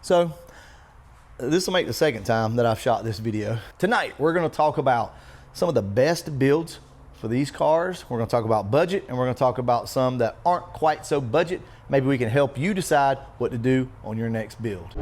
So this will make the second time that I've shot this video. Tonight, we're gonna talk about some of the best builds for these cars. We're gonna talk about budget, and we're gonna talk about some that aren't quite so budget. Maybe we can help you decide what to do on your next build.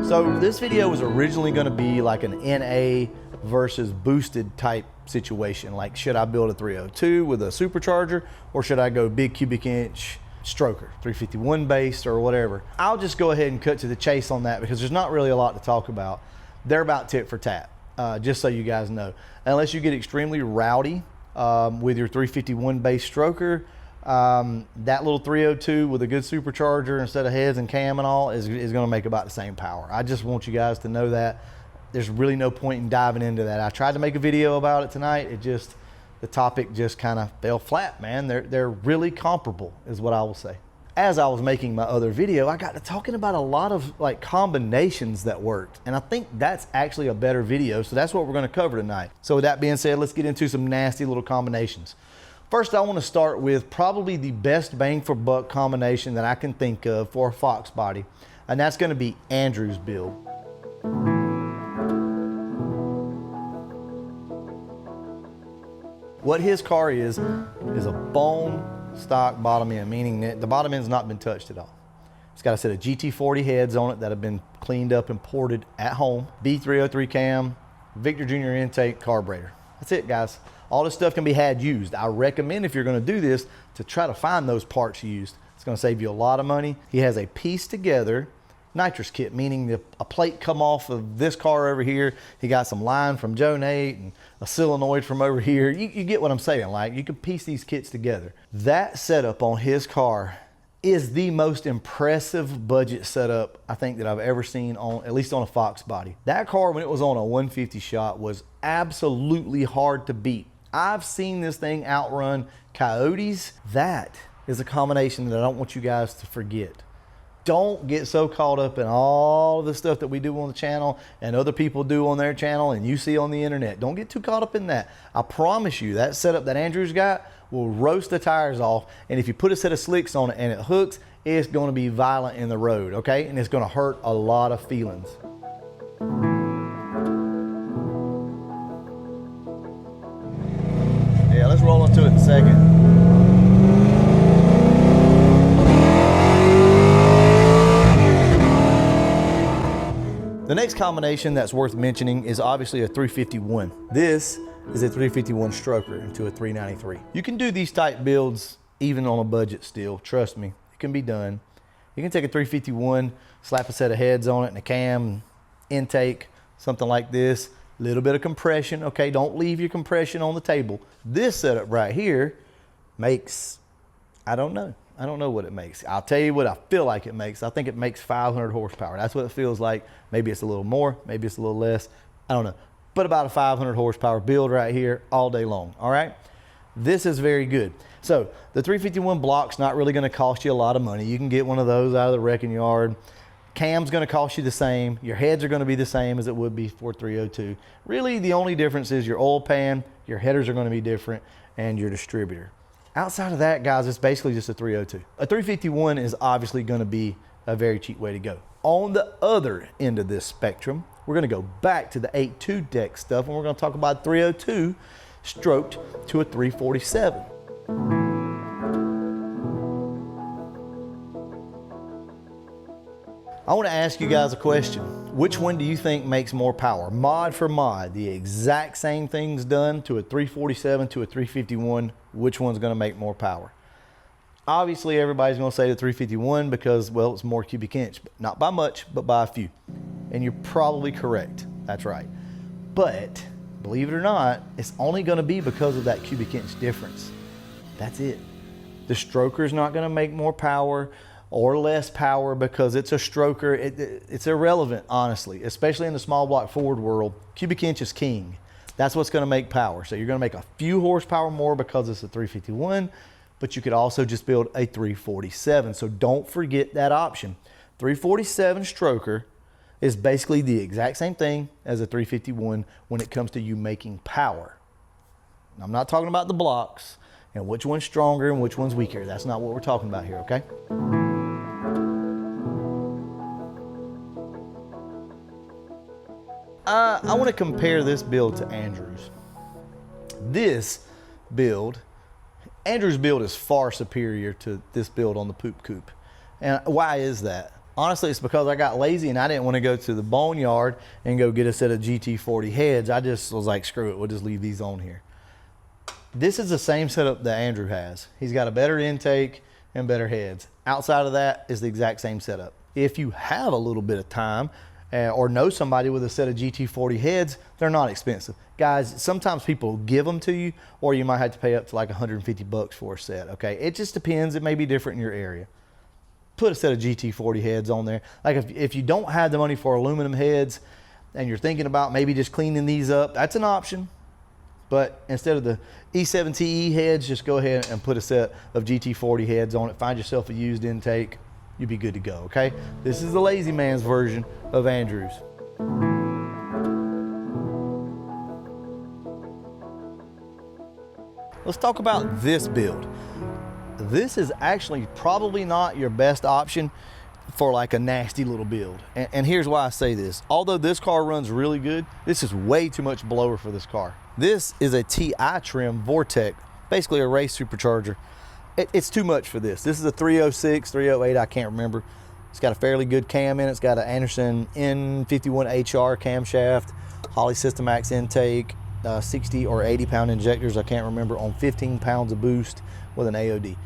So this video was originally going to be like an NA versus boosted type situation. Like, should I build a 302 with a supercharger, or should I go big cubic inch stroker, 351 based or whatever? I'll just go ahead and cut to the chase on that because there's not really a lot to talk about. They're about tit for tat, just so you guys know. Unless you get extremely rowdy with your 351 based stroker, that little 302 with a good supercharger instead of heads and cam and all is going to make about the same power. I just want you guys to know that. There's really no point in diving into that. I tried to make a video about it tonight. The topic just kind of fell flat, man. They're really comparable is what I will say. As I was making my other video, I got to talking about a lot of like combinations that worked. And I think that's actually a better video. So that's what we're going to cover tonight. So with that being said, let's get into some nasty little combinations. First, I want to start with probably the best bang for buck combination that I can think of for a Fox body, and that's going to be Andrew's build. What his car is a bone stock bottom end, meaning that the bottom end's not been touched at all. It's got a set of GT40 heads on it that have been cleaned up and ported at home, B303 cam, Victor Jr. intake carburetor. That's it, guys. All this stuff can be had used. I recommend, if you're going to do this, to try to find those parts used. It's going to save you a lot of money. He has a piece together nitrous kit, meaning a plate come off of this car over here. He got some line from Joe Nate and a solenoid from over here. You get what I'm saying. Like, you can piece these kits together. That setup on his car is the most impressive budget setup I think that I've ever seen on, at least on a Fox body. That car, when it was on a 150 shot, was absolutely hard to beat. I've seen this thing outrun Coyotes. That is a combination that I don't want you guys to forget. Don't get so caught up in all the stuff that we do on the channel and other people do on their channel and you see on the internet. Don't get too caught up in that. I promise you, that setup that Andrew's got will roast the tires off, and if you put a set of slicks on it and it hooks, it's going to be violent in the road, okay? And it's going to hurt a lot of feelings. Yeah, let's roll into it in a second. The next combination that's worth mentioning is obviously a 351. This is a 351 stroker into a 393. You can do these type builds even on a budget still. Trust me, it can be done. You can take a 351, slap a set of heads on it and a cam, intake, something like this. Little bit of compression, okay? Don't leave your compression on the table. This setup right here makes, I don't know what it makes. I'll tell you what I feel like it makes. I think it makes 500 horsepower. That's what it feels like. Maybe it's a little more, maybe it's a little less. I don't know. But about a 500 horsepower build right here all day long, all right? This is very good. So the 351 block's not really gonna cost you a lot of money. You can get one of those out of the wrecking yard. Cam's gonna cost you the same. Your heads are gonna be the same as it would be for 302. Really, the only difference is your oil pan, your headers are gonna be different, and your distributor. Outside of that, guys, it's basically just a 302. A 351 is obviously gonna be a very cheap way to go. On the other end of this spectrum, we're gonna go back to the 8.2 deck stuff, and we're gonna talk about 302 stroked to a 347. I want to ask you guys a question. Which one do you think makes more power? Mod for mod, the exact same things done to a 347 to a 351, which one's going to make more power? Obviously, everybody's going to say the 351 because, well, it's more cubic inch, but not by much, but by a few. And you're probably correct. That's right. But believe it or not, it's only going to be because of that cubic inch difference. That's it. The stroker is not going to make more power or less power because it's a stroker. It's irrelevant, honestly, especially in the small block Ford world. Cubic inch is king. That's what's going to make power. So you're going to make a few horsepower more because it's a 351, but you could also just build a 347. So don't forget that option. 347 stroker is basically the exact same thing as a 351 when it comes to you making power. I'm not talking about the blocks and which one's stronger and which one's weaker. That's not what we're talking about here, okay? I want to compare this build to Andrew's. This build, Andrew's build is far superior to this build on the Poop Coupe. And why is that? Honestly, it's because I got lazy and I didn't want to go to the boneyard and go get a set of GT40 heads. I just was like, screw it, we'll just leave these on here. This is the same setup that Andrew has. He's got a better intake and better heads. Outside of that is the exact same setup. If you have a little bit of time or know somebody with a set of GT40 heads, they're not expensive. Guys, sometimes people give them to you, or you might have to pay up to like 150 bucks for a set, okay? It just depends. It may be different in your area. Put a set of GT40 heads on there. Like if you don't have the money for aluminum heads and you're thinking about maybe just cleaning these up, that's an option. But instead of the E7TE heads, just go ahead and put a set of GT40 heads on it. Find yourself a used intake. You'll be good to go, okay? This is the lazy man's version of Andrew's. Let's talk about this build. This is actually probably not your best option for like a nasty little build. And here's why I say this. Although this car runs really good, this is way too much blower for this car. This is a TI trim Vortec, basically a race supercharger. It's too much for this. This is a 306, 308, I can't remember. It's got a fairly good cam in it. It's got an Anderson N51HR camshaft, Holley System Max intake, 60 or 80 pound injectors, I can't remember, on 15 pounds of boost with an AOD.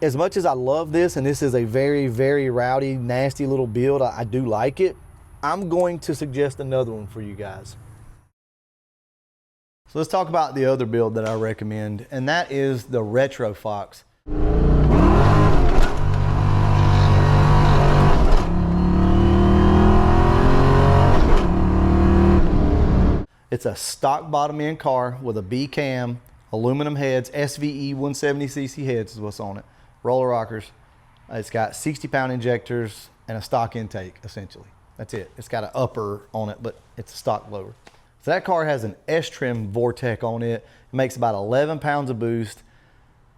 As much as I love this, and this is a very, very rowdy, nasty little build, I do like it, I'm going to suggest another one for you guys. So let's talk about the other build that I recommend, and that is the Retro Fox. It's a stock bottom end car with a B cam, aluminum heads, SVE 170cc heads is what's on it, roller rockers. It's got 60-pound injectors and a stock intake, essentially. That's it. It's got an upper on it, but it's a stock blower. So that car has an S-trim Vortec on it. It makes about 11 pounds of boost,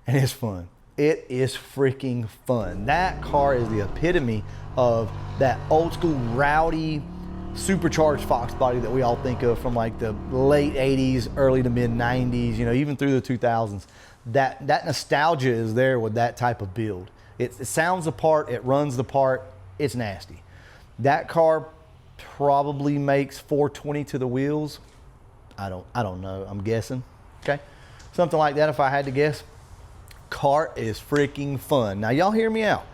and it's fun. It is freaking fun. That car is the epitome of that old school rowdy supercharged Fox body that we all think of from like the late 80s, early to mid 90s, you know, even through the 2000s. That nostalgia is there with that type of build. It sounds the part, it runs the part, it's nasty. That car probably makes 420 to the wheels. I don't know, I'm guessing, okay? Something like that if I had to guess. Car is freaking fun. Now y'all hear me out.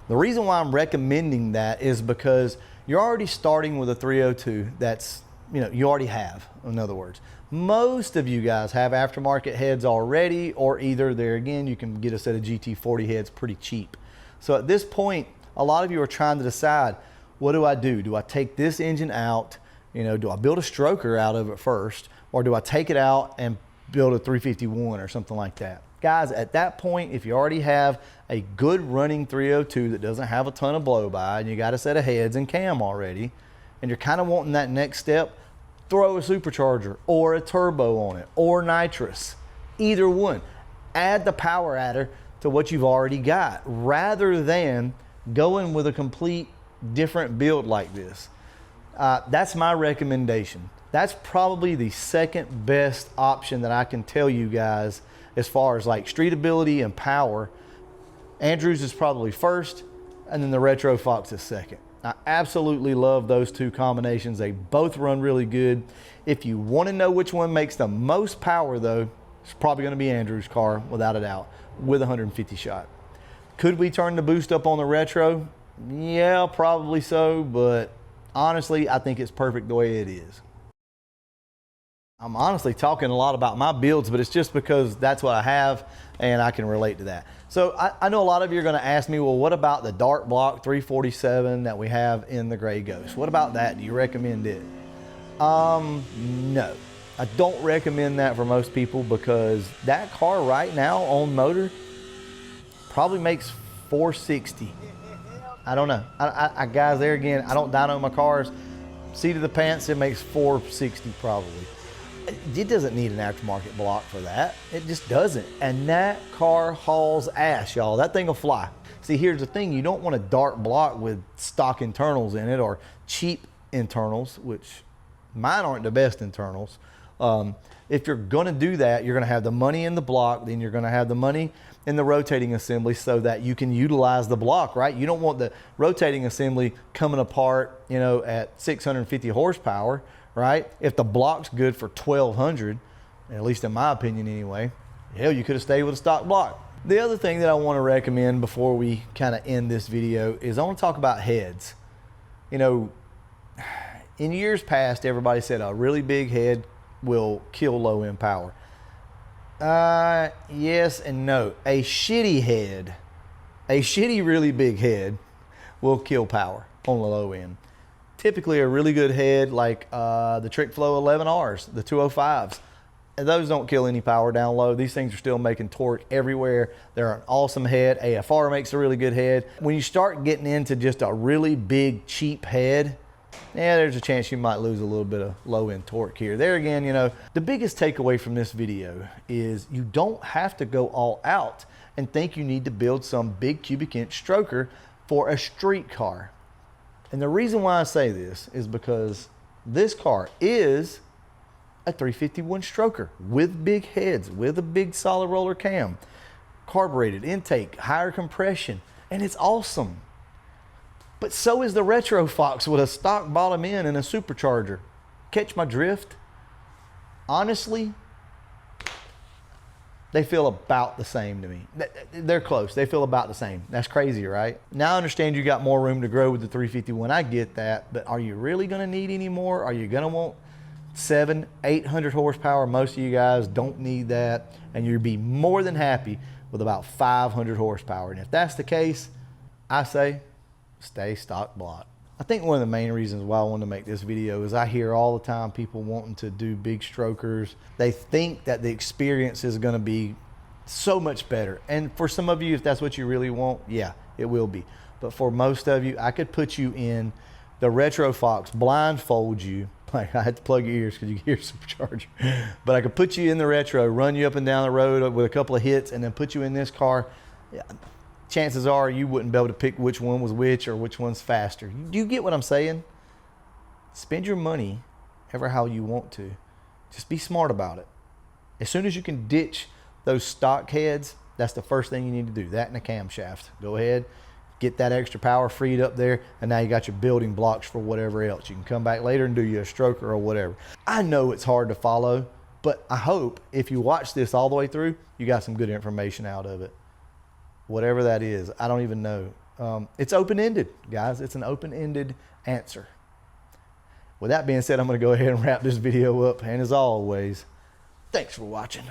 The reason why I'm recommending that is because you're already starting with a 302 that's, you know, you already have, in other words. Most of you guys have aftermarket heads already, or either there again, you can get a set of GT40 heads pretty cheap. So at this point, a lot of you are trying to decide, what do I do? Do I take this engine out? You know, do I build a stroker out of it first? Or do I take it out and build a 351 or something like that? Guys, at that point, if you already have a good running 302 that doesn't have a ton of blow by, and you got a set of heads and cam already, and you're kind of wanting that next step, throw a supercharger or a turbo on it or nitrous, either one. Add the power adder to what you've already got rather than going with a complete different build like this. That's my recommendation. That's probably the second best option that I can tell you guys as far as like street ability and power. Andrew's is probably first, and then the Retro Fox is second. I absolutely love those two combinations. They both run really good. If you want to know which one makes the most power though, it's probably going to be Andrew's car without a doubt with 150 shot. Could we turn the boost up on the Retro? Yeah, probably so, but honestly, I think it's perfect the way it is. I'm honestly talking a lot about my builds, but it's just because that's what I have and I can relate to that. So I know a lot of you are going to ask me, well, what about the dark block 347 that we have in the Gray Ghost? What about that? Do you recommend it? No, I don't recommend that for most people, because that car right now on motor probably makes 460. I don't know. I guys, there again, I don't dyno my cars. Seat of the pants, it makes 460 probably. It doesn't need an aftermarket block for that. It just doesn't. And that car hauls ass, y'all. That thing will fly. See, here's the thing. You don't want a dark block with stock internals in it or cheap internals, which mine aren't the best internals. If you're going to do that, you're going to have the money in the block, then you're going to have the money in the rotating assembly so that you can utilize the block, right? You don't want the rotating assembly coming apart, you know, at 650 horsepower, right? If the block's good for 1200, at least in my opinion anyway, hell, you could have stayed with a stock block. The other thing that I want to recommend before we kind of end this video is I want to talk about heads. You know, in years past, everybody said a really big head will kill low end power. Yes and no. A shitty head, a shitty really big head will kill power on the low end. Typically a really good head like the Trick Flow 11Rs, the 205s, and those don't kill any power down low. These things are still making torque everywhere. They're an awesome head. AFR makes a really good head. When you start getting into just a really big cheap head, yeah, there's a chance you might lose a little bit of low end torque here. There again, you know, the biggest takeaway from this video is you don't have to go all out and think you need to build some big cubic inch stroker for a street car. And the reason why I say this is because this car is a 351 stroker with big heads, with a big solid roller cam, carbureted intake, higher compression, and it's awesome. But so is the Retro Fox with a stock bottom end and a supercharger. Catch my drift? Honestly, they feel about the same to me. They're close. They feel about the same. That's crazy, right? Now I understand you got more room to grow with the 351. I get that, but are you really going to need any more? Are you going to want 700-800 horsepower? Most of you guys don't need that, and you'd be more than happy with about 500 horsepower. And if that's the case, I say stay stock block. I think one of the main reasons why I wanted to make this video is I hear all the time people wanting to do big strokers. They think that the experience is going to be so much better. And for some of you, if that's what you really want, yeah, it will be. But for most of you, I could put you in the Retro Fox, blindfold you. Like, I had to plug your ears because you can hear supercharger. But I could put you in the Retro, run you up and down the road with a couple of hits, and then put you in this car. Yeah, chances are you wouldn't be able to pick which one was which or which one's faster. Do you get what I'm saying? Spend your money ever how you want to. Just be smart about it. As soon as you can ditch those stock heads, that's the first thing you need to do. That and a camshaft. Go ahead, get that extra power freed up there, and now you got your building blocks for whatever else. You can come back later and do you a stroker or whatever. I know it's hard to follow, but I hope if you watch this all the way through, you got some good information out of it. Whatever that is, I don't even know. It's open-ended, guys. It's an open-ended answer. With that being said, I'm going to go ahead and wrap this video up. And as always, thanks for watching.